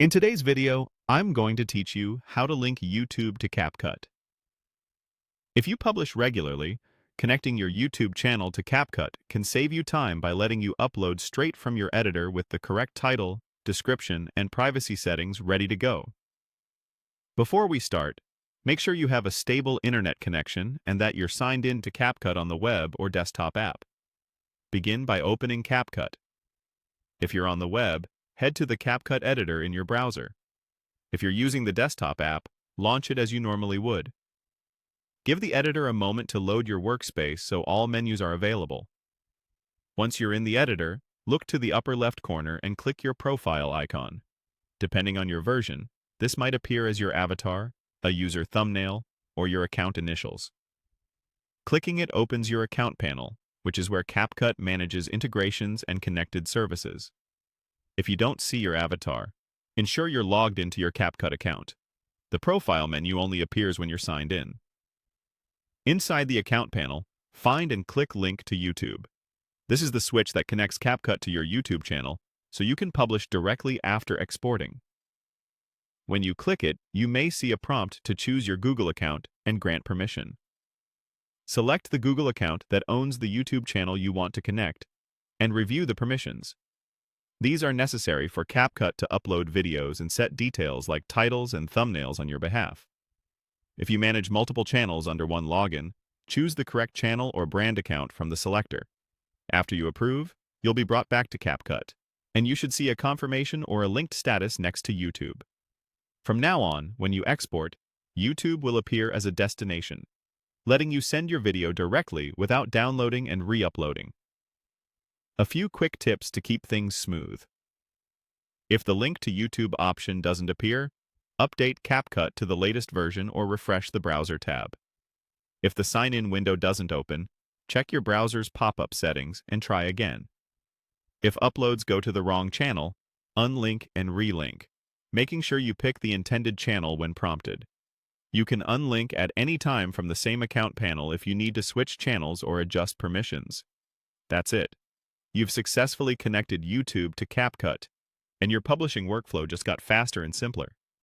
In today's video, I'm going to teach you how to link YouTube to CapCut. If you publish regularly, connecting your YouTube channel to CapCut can save you time by letting you upload straight from your editor with the correct title, description, and privacy settings ready to go. Before we start, make sure you have a stable internet connection and that you're signed in to CapCut on the web or desktop app. Begin by opening CapCut. If you're on the web, head to the CapCut editor in your browser. If you're using the desktop app, launch it as you normally would. Give the editor a moment to load your workspace so all menus are available. Once you're in the editor, look to the upper left corner and click your profile icon. Depending on your version, this might appear as your avatar, a user thumbnail, or your account initials. Clicking it opens your account panel, which is where CapCut manages integrations and connected services. If you don't see your avatar, ensure you're logged into your CapCut account. The profile menu only appears when you're signed in. Inside the account panel, find and click Link to YouTube. This is the switch that connects CapCut to your YouTube channel, so you can publish directly after exporting. When you click it, you may see a prompt to choose your Google account and grant permission. Select the Google account that owns the YouTube channel you want to connect, and review the permissions. These are necessary for CapCut to upload videos and set details like titles and thumbnails on your behalf. If you manage multiple channels under one login, choose the correct channel or brand account from the selector. After you approve, you'll be brought back to CapCut, and you should see a confirmation or a linked status next to YouTube. From now on, when you export, YouTube will appear as a destination, letting you send your video directly without downloading and re-uploading. A few quick tips to keep things smooth. If the link to YouTube option doesn't appear, update CapCut to the latest version or refresh the browser tab. If the sign-in window doesn't open, check your browser's pop-up settings and try again. If uploads go to the wrong channel, unlink and relink, making sure you pick the intended channel when prompted. You can unlink at any time from the same account panel if you need to switch channels or adjust permissions. That's it. You've successfully connected YouTube to CapCut, and your publishing workflow just got faster and simpler.